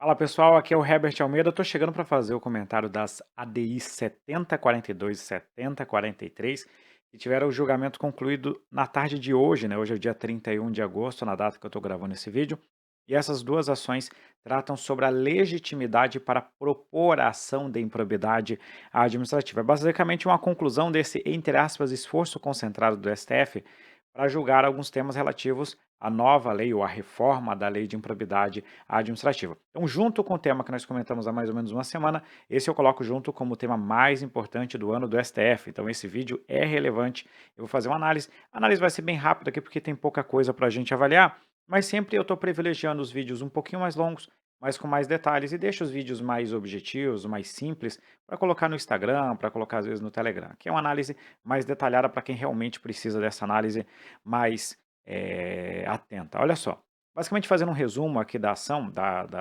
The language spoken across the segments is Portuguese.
Fala pessoal, aqui é o Herbert Almeida. Estou chegando para fazer o comentário das ADIs 7042 e 7043, que tiveram o julgamento concluído na tarde de hoje, né? Hoje é o dia 31 de agosto, na data que eu estou gravando esse vídeo. E essas duas ações tratam sobre a legitimidade para propor a ação de improbidade administrativa. É basicamente uma conclusão desse, entre aspas, esforço concentrado do STF para julgar alguns temas relativos à nova lei ou à reforma da lei de improbidade administrativa. Então, junto com o tema que nós comentamos há mais ou menos uma semana, esse eu coloco junto como o tema mais importante do ano do STF. Então, esse vídeo é relevante. Eu vou fazer uma análise. A análise vai ser bem rápida aqui porque tem pouca coisa para a gente avaliar, mas sempre eu estou privilegiando os vídeos um pouquinho mais longos, mas com mais detalhes, e deixo os vídeos mais objetivos, mais simples, para colocar no Instagram, para colocar às vezes no Telegram, que é uma análise mais detalhada para quem realmente precisa dessa análise mais atenta. Olha só, basicamente fazendo um resumo aqui da ação,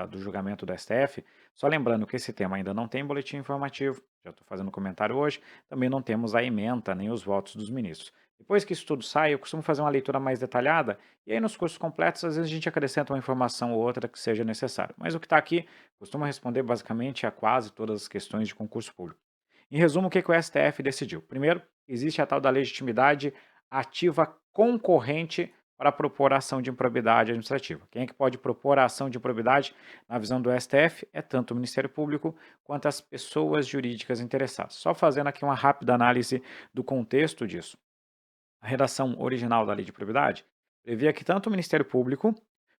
do julgamento do STF, só lembrando que esse tema ainda não tem boletim informativo, já estou fazendo comentário hoje, também não temos a ementa nem os votos dos ministros. Depois que isso tudo sai, eu costumo fazer uma leitura mais detalhada, e aí nos cursos completos, às vezes a gente acrescenta uma informação ou outra que seja necessário. Mas o que está aqui costuma responder basicamente a quase todas as questões de concurso público. Em resumo, o que o STF decidiu? Primeiro, existe a tal da legitimidade ativa concorrente para propor a ação de improbidade administrativa. Quem é que pode propor a ação de improbidade, na visão do STF, é tanto o Ministério Público quanto as pessoas jurídicas interessadas. Só fazendo aqui uma rápida análise do contexto disso. A redação original da Lei de Improbidade previa que tanto o Ministério Público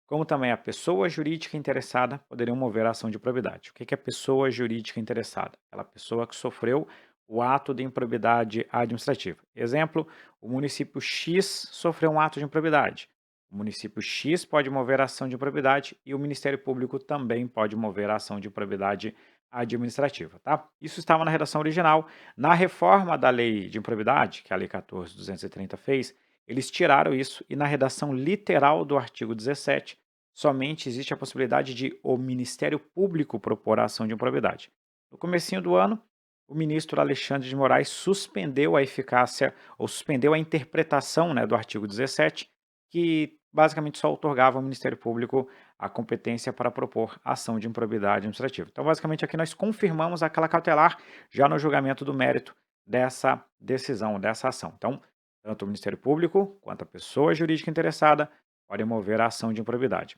como também a pessoa jurídica interessada poderiam mover a ação de improbidade. O que é a pessoa jurídica interessada? Aquela pessoa que sofreu o ato de improbidade administrativa. Exemplo, o município X sofreu um ato de improbidade. O município X pode mover a ação de improbidade e o Ministério Público também pode mover a ação de improbidade administrativa, tá? Isso estava na redação original. Na reforma da lei de improbidade, que a Lei 14.230 fez, eles tiraram isso e na redação literal do artigo 17, somente existe a possibilidade de o Ministério Público propor a ação de improbidade. No comecinho do ano, o ministro Alexandre de Moraes suspendeu a eficácia, ou suspendeu a interpretação, né, do artigo 17, que basicamente só outorgava ao Ministério Público a competência para propor ação de improbidade administrativa. Então, basicamente, aqui nós confirmamos aquela cautelar já no julgamento do mérito dessa decisão, dessa ação. Então, tanto o Ministério Público quanto a pessoa jurídica interessada podem mover a ação de improbidade.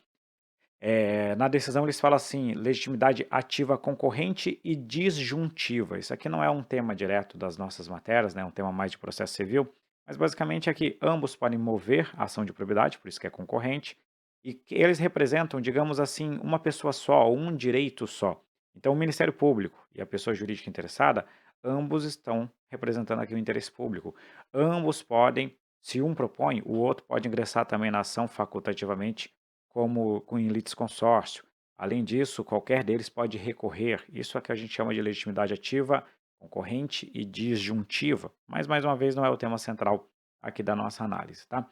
Na decisão eles falam assim, legitimidade ativa concorrente e disjuntiva. Isso aqui não é um tema direto das nossas matérias, né? É um tema mais de processo civil, mas basicamente é que ambos podem mover a ação de improbidade, por isso que é concorrente, e que eles representam, digamos assim, uma pessoa só, um direito só. Então o Ministério Público e a pessoa jurídica interessada, ambos estão representando aqui o interesse público. Ambos podem, se um propõe, o outro pode ingressar também na ação facultativamente como com em litisconsórcio. Além disso, qualquer deles pode recorrer. Isso é que a gente chama de legitimidade ativa, concorrente e disjuntiva. Mas, mais uma vez, não é o tema central aqui da nossa análise, tá?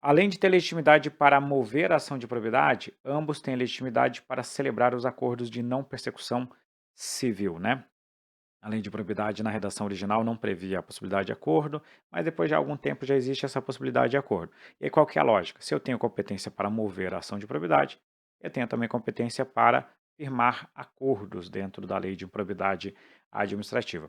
Além de ter legitimidade para mover a ação de probidade, ambos têm legitimidade para celebrar os acordos de não persecução civil, né? A lei de probidade na redação original não previa a possibilidade de acordo, mas depois de algum tempo já existe essa possibilidade de acordo. E aí qual que é a lógica? Se eu tenho competência para mover a ação de probidade, eu tenho também competência para firmar acordos dentro da lei de improbidade administrativa.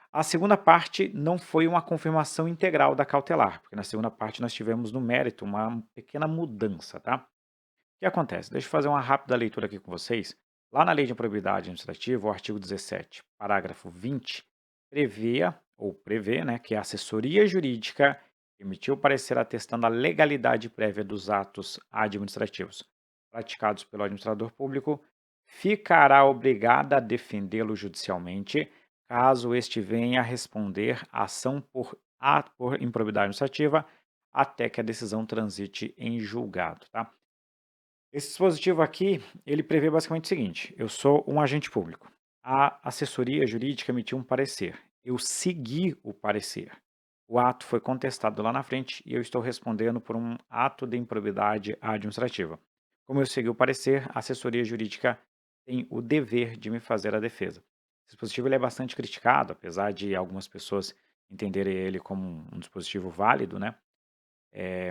A segunda parte não foi uma confirmação integral da cautelar, porque na segunda parte nós tivemos no mérito uma pequena mudança, tá? O que acontece? Deixa eu fazer uma rápida leitura aqui com vocês. Lá na Lei de Improbidade Administrativa, o artigo 17, parágrafo 20, previa, ou prevê, né, que a assessoria jurídica emitiu parecer atestando a legalidade prévia dos atos administrativos praticados pelo administrador público, ficará obrigada a defendê-lo judicialmente, caso este venha a responder à ação por improbidade administrativa, até que a decisão transite em julgado, tá? Esse dispositivo aqui, ele prevê basicamente o seguinte: eu sou um agente público. A assessoria jurídica emitiu um parecer. Eu segui o parecer. O ato foi contestado lá na frente e eu estou respondendo por um ato de improbidade administrativa. Como eu segui o parecer, a assessoria jurídica tem o dever de me fazer a defesa. Esse dispositivo ele é bastante criticado, apesar de algumas pessoas entenderem ele como um dispositivo válido, né?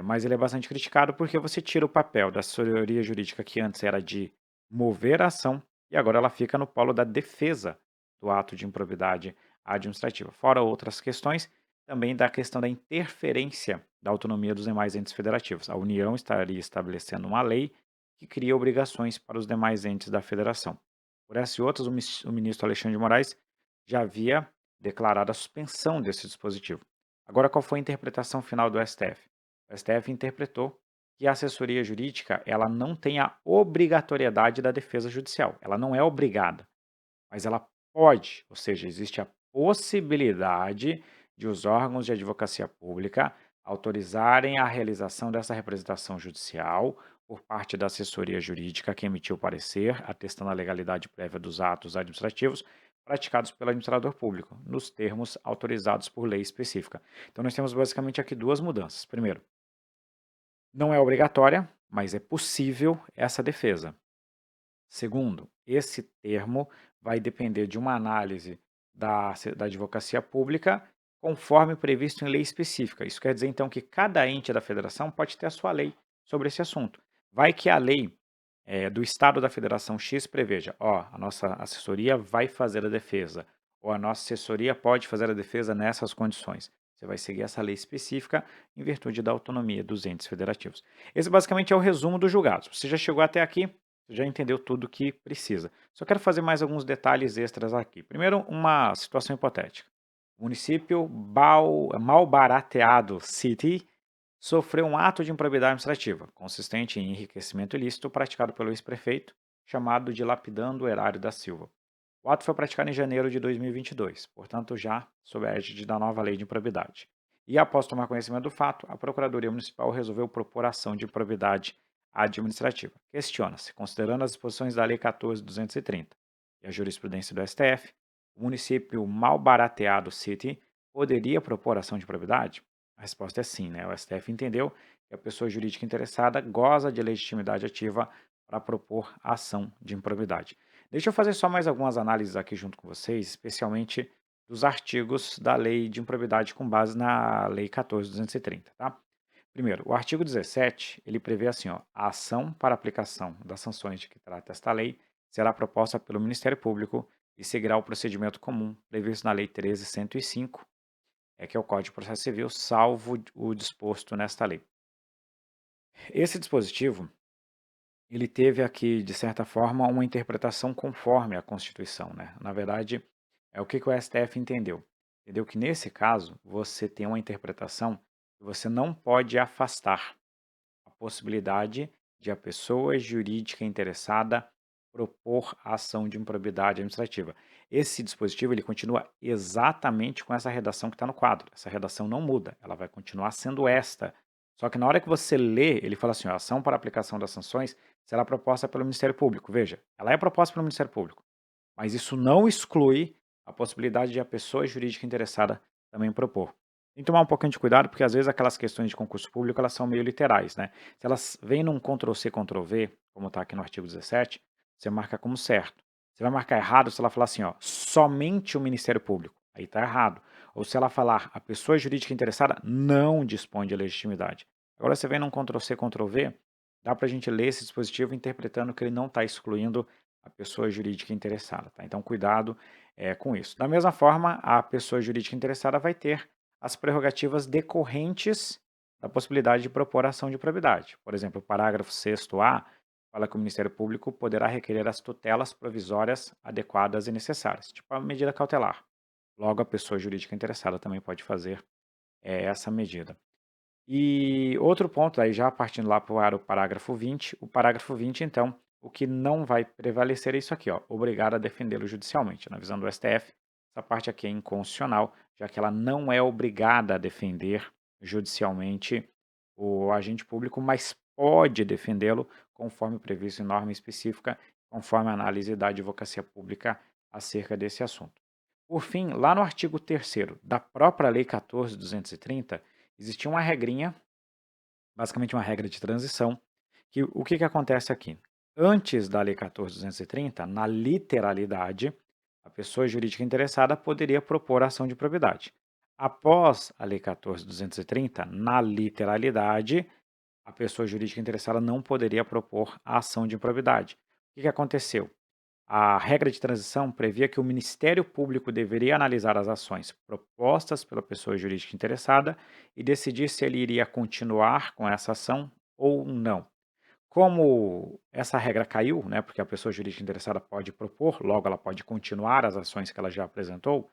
Mas ele é bastante criticado porque você tira o papel da assessoria jurídica que antes era de mover a ação e agora ela fica no polo da defesa do ato de improbidade administrativa. Fora outras questões, também da questão da interferência da autonomia dos demais entes federativos. A União estaria estabelecendo uma lei que cria obrigações para os demais entes da federação. Por essas e outras, o ministro Alexandre de Moraes já havia declarado a suspensão desse dispositivo. Agora, qual foi a interpretação final do STF? O STF interpretou que a assessoria jurídica ela não tem a obrigatoriedade da defesa judicial. Ela não é obrigada, mas ela pode, ou seja, existe a possibilidade de os órgãos de advocacia pública autorizarem a realização dessa representação judicial por parte da assessoria jurídica que emitiu o parecer, atestando a legalidade prévia dos atos administrativos praticados pelo administrador público, nos termos autorizados por lei específica. Então, nós temos basicamente aqui duas mudanças. Primeiro, não é obrigatória, mas é possível essa defesa. Segundo, esse termo vai depender de uma análise da advocacia pública conforme previsto em lei específica. Isso quer dizer, então, que cada ente da federação pode ter a sua lei sobre esse assunto. Vai que a lei do Estado da Federação X preveja, ó, a nossa assessoria vai fazer a defesa, ou a nossa assessoria pode fazer a defesa nessas condições. Você vai seguir essa lei específica em virtude da autonomia dos entes federativos. Esse basicamente é o resumo dos julgados. Você já chegou até aqui, você já entendeu tudo o que precisa. Só quero fazer mais alguns detalhes extras aqui. Primeiro, uma situação hipotética. O município Malbarateado City sofreu um ato de improbidade administrativa, consistente em enriquecimento ilícito praticado pelo ex-prefeito, chamado de lapidando o erário da Silva. O ato foi praticado em janeiro de 2022, portanto já sob a égide da nova lei de improbidade. E após tomar conhecimento do fato, a Procuradoria Municipal resolveu propor ação de improbidade administrativa. Questiona-se, considerando as disposições da Lei 14.230 e a jurisprudência do STF, o município Malbarateado City poderia propor ação de improbidade? A resposta é sim, né? O STF entendeu que a pessoa jurídica interessada goza de legitimidade ativa para propor ação de improbidade. Deixa eu fazer só mais algumas análises aqui junto com vocês, especialmente dos artigos da lei de improbidade com base na Lei 14.230, tá? Primeiro, o artigo 17, ele prevê assim, ó, a ação para aplicação das sanções de que trata esta lei será proposta pelo Ministério Público e seguirá o procedimento comum previsto na Lei 13.105, que é o Código de Processo Civil, salvo o disposto nesta lei. Esse dispositivo, ele teve aqui, de certa forma, uma interpretação conforme a Constituição, né? Na verdade, é o que o STF entendeu. Entendeu que, nesse caso, você tem uma interpretação que você não pode afastar a possibilidade de a pessoa jurídica interessada propor a ação de improbidade administrativa. Esse dispositivo ele continua exatamente com essa redação que está no quadro. Essa redação não muda, ela vai continuar sendo esta. Só que na hora que você lê, ele fala assim, ó, a ação para aplicação das sanções será proposta pelo Ministério Público. Veja, ela é proposta pelo Ministério Público, mas isso não exclui a possibilidade de a pessoa jurídica interessada também propor. Tem que tomar um pouquinho de cuidado, porque às vezes aquelas questões de concurso público, elas são meio literais, né? Se elas vêm num Ctrl+C, Ctrl+V, como está aqui no artigo 17, você marca como certo. Você vai marcar errado se ela falar assim, ó, somente o Ministério Público. Aí está errado. Ou se ela falar, a pessoa jurídica interessada não dispõe de legitimidade. Agora você vem num Ctrl+C, Ctrl+V, dá para a gente ler esse dispositivo interpretando que ele não está excluindo a pessoa jurídica interessada, tá? Então, cuidado com isso. Da mesma forma, a pessoa jurídica interessada vai ter as prerrogativas decorrentes da possibilidade de propor ação de improbidade. Por exemplo, o parágrafo 6º-A fala que o Ministério Público poderá requerer as tutelas provisórias adequadas e necessárias, tipo a medida cautelar. Logo, a pessoa jurídica interessada também pode fazer essa medida. E outro ponto, aí já partindo lá para o parágrafo 20, o parágrafo 20, então, o que não vai prevalecer é isso aqui, ó, obrigado a defendê-lo judicialmente. Na visão do STF, essa parte aqui é inconstitucional, já que ela não é obrigada a defender judicialmente o agente público, mas pode defendê-lo conforme previsto em norma específica, conforme a análise da advocacia pública acerca desse assunto. Por fim, lá no artigo 3º da própria Lei 14.230, existia uma regrinha, basicamente uma regra de transição, que o que acontece aqui? Antes da Lei 14.230, na literalidade, a pessoa jurídica interessada poderia propor ação de improbidade. Após a Lei 14.230, na literalidade, a pessoa jurídica interessada não poderia propor a ação de improbidade. O que aconteceu? A regra de transição previa que o Ministério Público deveria analisar as ações propostas pela pessoa jurídica interessada e decidir se ele iria continuar com essa ação ou não. Como essa regra caiu, né, porque a pessoa jurídica interessada pode propor, logo ela pode continuar as ações que ela já apresentou,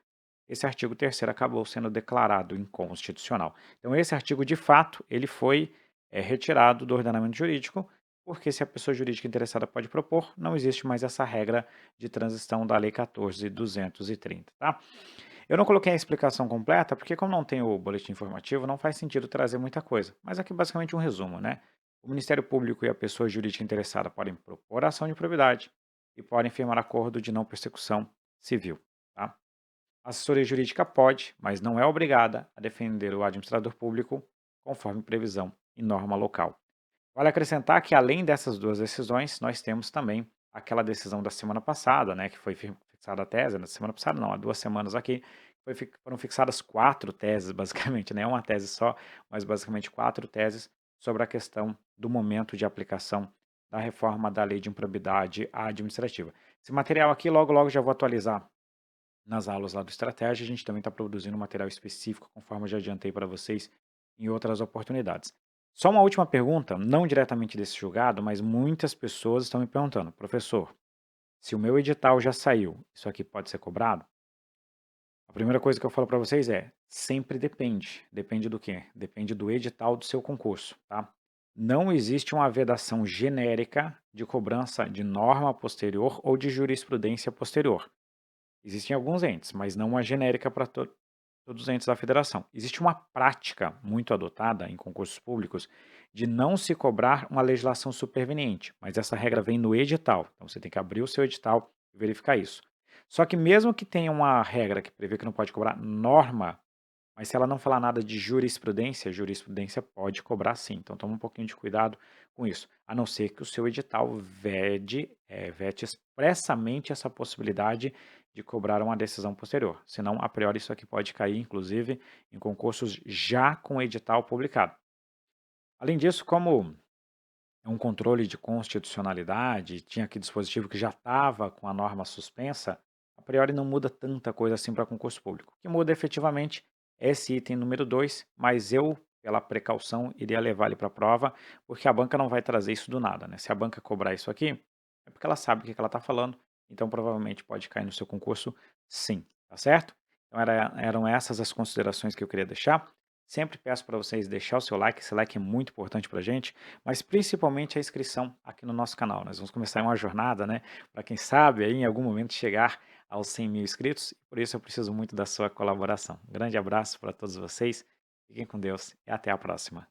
esse artigo 3º acabou sendo declarado inconstitucional. Então esse artigo, de fato, ele foi retirado do ordenamento jurídico, porque se a pessoa jurídica interessada pode propor, não existe mais essa regra de transição da Lei 14.230, tá? Eu não coloquei a explicação completa, porque como não tem o boletim informativo, não faz sentido trazer muita coisa. Mas aqui basicamente um resumo, né? O Ministério Público e a pessoa jurídica interessada podem propor ação de improbidade e podem firmar acordo de não persecução civil, tá? A assessoria jurídica pode, mas não é obrigada a defender o administrador público conforme previsão em norma local. Vale acrescentar que, além dessas duas decisões, nós temos também aquela decisão da semana passada, né, que foi fixada a tese, na semana passada não, há 2 semanas aqui, foram fixadas 4 teses, basicamente, né, uma tese só, mas basicamente 4 teses sobre a questão do momento de aplicação da reforma da lei de improbidade administrativa. Esse material aqui, logo, logo já vou atualizar nas aulas lá do Estratégia. A gente também está produzindo material específico, conforme eu já adiantei para vocês em outras oportunidades. Só uma última pergunta, não diretamente desse julgado, mas muitas pessoas estão me perguntando: professor, se o meu edital já saiu, isso aqui pode ser cobrado? A primeira coisa que eu falo para vocês é: sempre depende. Depende do quê? Depende do edital do seu concurso, tá? Não existe uma vedação genérica de cobrança de norma posterior ou de jurisprudência posterior. Existem alguns entes, mas não uma genérica para todos os entes da federação. Existe uma prática muito adotada em concursos públicos de não se cobrar uma legislação superveniente, mas essa regra vem no edital. Então você tem que abrir o seu edital e verificar isso. Só que mesmo que tenha uma regra que prevê que não pode cobrar norma, mas se ela não falar nada de jurisprudência, jurisprudência pode cobrar sim. Então toma um pouquinho de cuidado com isso. A não ser que o seu edital vete expressamente essa possibilidade de cobrar uma decisão posterior. Senão, a priori, isso aqui pode cair, inclusive, em concursos já com edital publicado. Além disso, como é um controle de constitucionalidade, tinha aqui dispositivo que já estava com a norma suspensa, a priori não muda tanta coisa assim para concurso público. O que muda efetivamente é esse item número 2, mas eu, pela precaução, iria levar ele para a prova, porque a banca não vai trazer isso do nada, né? Se a banca cobrar isso aqui, é porque ela sabe o que ela está falando, então provavelmente pode cair no seu concurso sim, tá certo? Então eram essas as considerações que eu queria deixar. Sempre peço para vocês deixar o seu like, esse like é muito importante para a gente, mas principalmente a inscrição aqui no nosso canal. Nós vamos começar uma jornada, né, para quem sabe aí em algum momento chegar aos 100 mil inscritos, e por isso eu preciso muito da sua colaboração. Um grande abraço para todos vocês, fiquem com Deus e até a próxima.